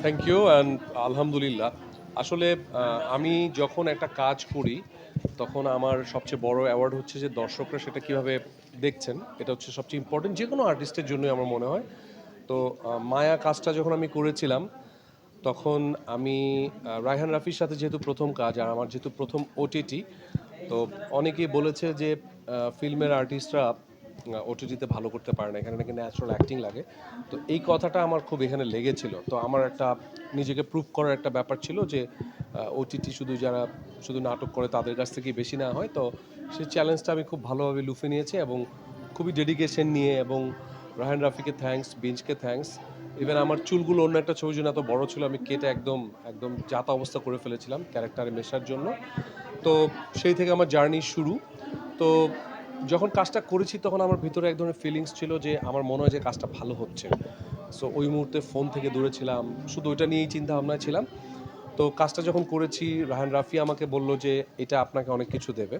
Thank you and আলহামদুলিল্লাহ। আসলে আমি যখন একটা কাজ করি তখন আমার সবচেয়ে বড় অ্যাওয়ার্ড হচ্ছে যে দর্শকরা সেটা কিভাবে দেখছেন, এটা হচ্ছে সবচেয়ে ইম্পর্টেন্ট যে কোনো আর্টিস্টের জন্যই আমার মনে হয়। তো মায়া কাজটা যখন আমি করেছিলাম তখন আমি রায়হান রাফির সাথে যেহেতু প্রথম কাজ আর আমার যেহেতু প্রথম ওটিটি, তো অনেকেই বলেছে যে ফিল্মের আর্টিস্টরা ওটিটিতে ভালো করতে পারে না, এখানে নাকি ন্যাচারাল অ্যাক্টিং লাগে। তো এই কথাটা আমার খুব এখানে লেগেছিল। তো আমার একটা নিজেকে প্রুভ করার একটা ব্যাপার ছিল যে ওটিটি শুধু যারা শুধু নাটক করে তাদের কাছ থেকেই বেশি নেওয়া হয়। তো সেই চ্যালেঞ্জটা আমি খুব ভালোভাবে লুফে নিয়েছি এবং খুবই ডেডিকেশন নিয়ে, এবং রায়হান রাফিকে থ্যাঙ্কস, বিঞ্জকে থ্যাঙ্কস। ইভেন আমার চুলগুলো অন্য একটা ছবির জন্য এত বড় ছিল, আমি কেটে একদম একদম যাতা অবস্থা করে ফেলেছিলাম ক্যারেক্টারে মেশার জন্য। তো সেই থেকে আমার জার্নি শুরু। তো যখন কাজটা করেছি তখন আমার ভিতরে এক ধরনের ফিলিংস ছিল যে আমার মনে হয় যে কাজটা ভালো হচ্ছে। সো ওই মুহূর্তে ফোন থেকে দূরে ছিলাম, শুধু ওইটা নিয়েই চিন্তা ভাবনায় ছিলাম। তো কাজটা যখন করেছি রায়হান রাফি আমাকে বলল যে এটা আপনাকে অনেক কিছু দেবে।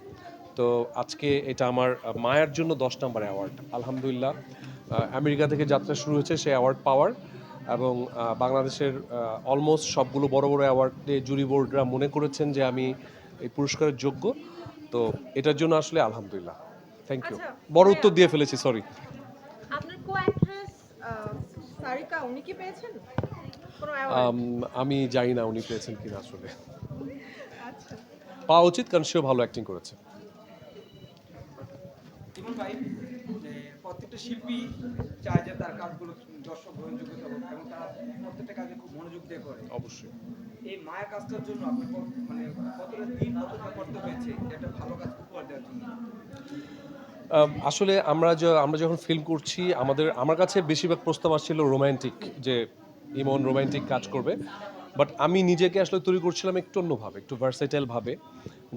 তো আজকে এটা আমার মায়ার জন্য 10 নম্বর অ্যাওয়ার্ড, আলহামদুলিল্লাহ। আমেরিকা থেকে যাত্রা শুরু হয়েছে সে অ্যাওয়ার্ড পাওয়ার, এবং বাংলাদেশের অলমোস্ট সবগুলো বড় বড় অ্যাওয়ার্ডে জুরি বোর্ডরা মনে করেছেন যে আমি এই পুরস্কারের যোগ্য। তো এটার জন্য আসলে আলহামদুলিল্লাহ, থ্যাংক ইউ। আচ্ছা, বড় ভাইয়া, উত্তর দিয়ে ফেলেছি, সরি। আপনার কো-অ্যাক্ট্রেস সারিকা উনি কি পেয়েছেন কোনো অ্যাওয়ার্ড? আমি জানি না উনি পেয়েছেন কিনা আসলে। আচ্ছা। পাওয়া উচিত, কারণ সেও ভালো অ্যাক্টিং করেছে। ইমন ভাই, যে প্রত্যেকটা শিল্পী চায় যে তার কাজগুলো দর্শক গ্রহণযোগ্যতা হোক এবং তারা প্রত্যেকটা কাজে খুব মনোযোগ দিয়ে করে। অবশ্যই। এই মায়া কাজটার জন্য আপনি মানে কতটা দিন কতটা করতে হয়েছে একটা ভালো কাজ উপহার দেওয়ার জন্য? আসলে আমরা যখন ফিল্ম করছি আমার কাছে বেশিরভাগ প্রস্তাব আসছিল রোমান্টিক, যে ইমন রোমান্টিক কাজ করবে। বাট আমি নিজেকে আসলে তৈরি করছিলাম একটু অন্যভাবে, একটু ভার্সেটাইল ভাবে।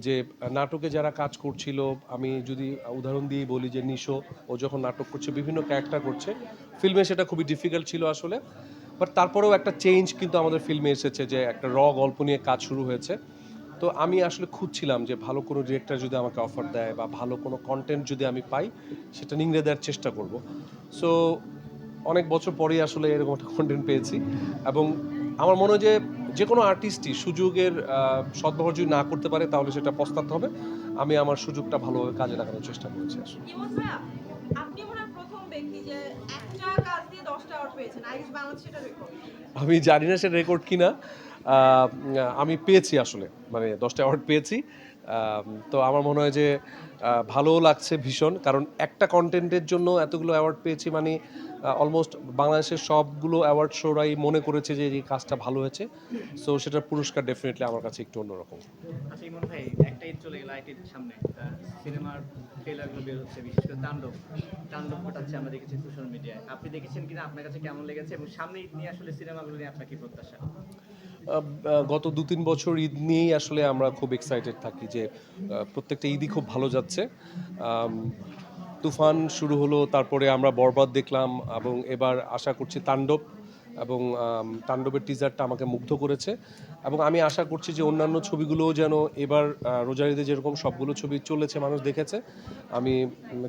যে নাটকে যারা কাজ করছিল, আমি যদি উদাহরণ দিয়ে বলি যে নিশো, ও যখন নাটক করছে বিভিন্ন ক্যারেক্টার করছে, ফিল্মে সেটা খুবই ডিফিকাল্ট ছিল আসলে। বাট তারপরেও একটা চেঞ্জ কিন্তু আমাদের ফিল্মে এসেছে, যে একটা গল্প নিয়ে কাজ শুরু হয়েছে। তো আমি আসলে খুঁজছিলাম যে ভালো কোনো ডিরেক্টর যদি আমাকে অফার দেয় বা ভালো কোনো কন্টেন্ট যদি আমি পাই, সেটা নিংড়ে দেওয়ার চেষ্টা করব। সো অনেক বছর পরেই আসলে এরকম একটা কন্টেন্ট পেয়েছি। এবং আমার মনে হয় যে যে কোনো আর্টিস্টই সুযোগের সদ্ব্যবহার যদি না করতে পারে তাহলে সেটা পস্তাতে হবে। আমি আমার সুযোগটা ভালোভাবে কাজে লাগানোর চেষ্টা করেছি আসলে। ইমন ভাইয়া, আপনি মনে হয় প্রথম ব্যক্তি যে একটা কাজ দিয়ে 10টা অ্যাওয়ার্ড পেয়েছেন। আইরিশ বাংলাদেশ এটা রেকর্ড। আমি জানি না সেটা রেকর্ড কিনা। আহ, আমি পেয়েছি আসলে, মানে 10টা অ্যাওয়ার্ড পেয়েছি। তো আমার মনে হয় যে ভালোও লাগছে ভীষণ, কারণ একটা কন্টেন্টের জন্য এতগুলো অ্যাওয়ার্ড পেয়েছি, মানে অলমোস্ট বাংলাদেশের সবগুলো অ্যাওয়ার্ড শোরাই মনে করেছে যে এই কাজটা ভালো হয়েছে। সো সেটার পুরস্কার ডেফিনেটলি আমার কাছে একটু অন্যরকম। আচ্ছা ইমন ভাই, একটা ঈদ চলে গেল, আইটি সামনে সিনেমার ট্রেলারগুলো বের হচ্ছে, বিশেষ করে তাণ্ডব তাণ্ডব ঘটাচ্ছে আমরা দেখেছি সোশ্যাল মিডিয়ায়। আপনি দেখেছেন কিনা, আপনার কাছে কেমন লেগেছে, এবং সামনে ঈদ নিয়ে আসলে সিনেমাগুলো নিয়ে আপনার কি প্রত্যাশা? গত 2-3 বছর ঈদ নিয়েই আসলে আমরা খুব এক্সাইটেড থাকি যে প্রত্যেকটা ঈদই খুব ভালো যাচ্ছে। আম, তুফান শুরু হলো, তারপরে আমরা বরবাদ দেখলাম, এবং এবার আশা করছি তাণ্ডব। এবং তাণ্ডবের টিজারটা আমাকে মুগ্ধ করেছে, এবং আমি আশা করছি যে অন্যান্য ছবিগুলোও যেন এবার রোজার ঈদে যেরকম সবগুলো ছবি চলেছে মানুষ দেখেছে, আমি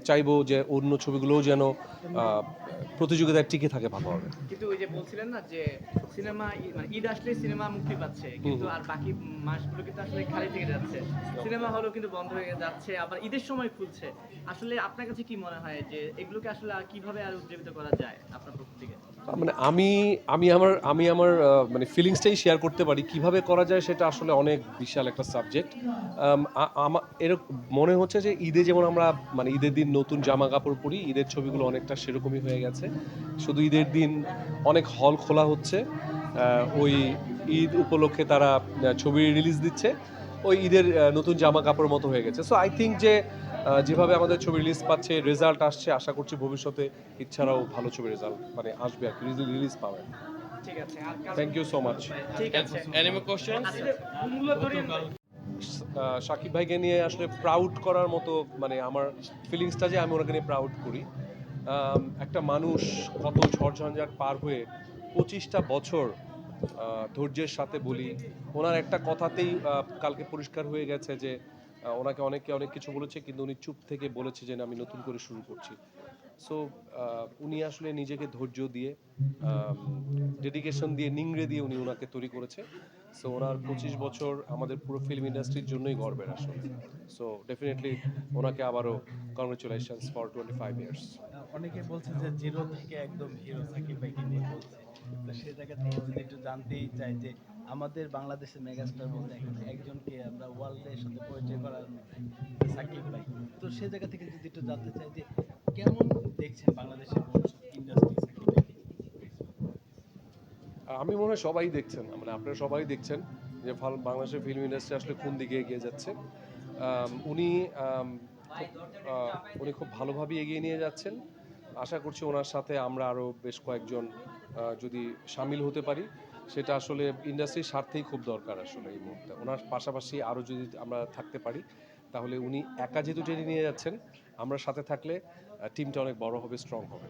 চাইবো যে অন্য ছবিগুলোও যেন প্রতিযোগিতায় টিকে থাকে ভালোভাবে। কিন্তু ওই যে বলছিলেন না যে সিনেমা মানে ঈদ আসলে সিনেমা মুক্তি পাচ্ছে, হুম কিন্তু হুম। আর বাকি মাসগুলো কিন্তু আসলে খালি থেকে যাচ্ছে। সিনেমা হলও কিন্তু বন্ধ হয়ে যাচ্ছে, আবার ঈদের সময় খুলছে। আসলে আপনার কাছে কি মনে হয় যে এগুলোকে আসলে আর কিভাবে আর উজ্জীবিত করা যায় আপনার পক্ষ থেকে? মানে আমি আমার মানে ফিলিংসটাই শেয়ার করতে পারি, কিভাবে করা যায় সেটা আসলে অনেক বিশাল একটা সাবজেক্ট। আমার এরকম মনে হচ্ছে যে ঈদে যেমন আমরা মানে ঈদের দিন নতুন জামা কাপড় পরি, ঈদের ছবিগুলো অনেকটা সেরকমই হয়ে গেছে। শুধু ঈদের দিন অনেক হল খোলা হচ্ছে, ওই ঈদ উপলক্ষে তারা ছবি রিলিজ দিচ্ছে, ওই ঈদের নতুন জামা কাপড় মতো হয়ে গেছে। সো আই থিঙ্ক যে যেভাবে আমাদের ছবি রিলিজ পাচ্ছে, রেজাল্ট আসছে, আশা করছি ভবিষ্যতে এছাড়াও ভালো ছবি রেজাল্ট মানে আসবে আর কি, রিলিজ পাবে। ঠিক আছে, আর থ্যাংক ইউ সো মাচ। ঠিক আছে। Any more questions? আসলে মূলত সাকিব ভাইকে নিয়ে আসলে প্রাউড করার মতো, মানে আমার ফিলিংসটা যে আমি ওনাকে নিয়ে প্রাউড করি। একটা মানুষ কত ঝড়ঝঞ্ঝাট পার হয়ে 25টা বছর ধৈর্যের সাথে বলি, ওনার একটা কথাতেই কালকে পরিষ্কার হয়ে গেছে যে ওনাকে অনেকে অনেক কিছু বলেছে, কিন্তু উনি চুপ থেকে বলেছে যে না, আমি নতুন করে শুরু করছি। সো উনি আসলে নিজেকে ধৈর্য দিয়ে ডেডিকেশন দিয়ে নিংড়ে দিয়ে উনি ওনাকে তৈরি করেছে। সো ওনার 25 বছর আমাদের পুরো ফিল্ম ইন্ডাস্ট্রির জন্যই গর্বের আসলে। সো ডেফিনেটলি ওনাকে আবারও কংগ্রেচুলেশনস ফর 25 ইয়ার্স। অনেকে বলছে যে জিরো থেকে একদম হিরো সাকিব ভাইকে নিয়ে বলছে, তো সে জায়গা থেকে যদি একটু জানতেই চাই যে আমাদের বাংলাদেশের মেগাস্টার বলতে এখন একজনকে আমরা ওয়ার্ল্ডের সাথে পরিচয় করার সাকিব ভাই, তো সে জায়গা থেকে যদি একটু জানতে চাই যে কেমন দেখছেন বাংলাদেশের ভবিষ্যৎ ইন্ডাস্ট্রি সাকিব ভাইকে? আমি মনে হয় সবাই দেখছেন, মানে আপনারা সবাই দেখছেন যে বাংলাদেশের ফিল্ম ইন্ডাস্ট্রি আসলে কোন দিকে এগিয়ে যাচ্ছে। উনি উনি খুব ভালোভাবে এগিয়ে নিয়ে যাচ্ছেন। আশা করছি ওনার সাথে আমরা আরও বেশ কয়েকজন যদি সামিল হতে পারি, সেটা আসলে ইন্ডাস্ট্রির স্বার্থেই খুব দরকার আসলে এই মুহূর্তে। ওনার পাশাপাশি আরও যদি আমরা থাকতে পারি, তাহলে উনি একা যেহেতু টেনে নিয়ে যাচ্ছেন, আমরা সাথে থাকলে টিমটা অনেক বড় হবে, স্ট্রং হবে।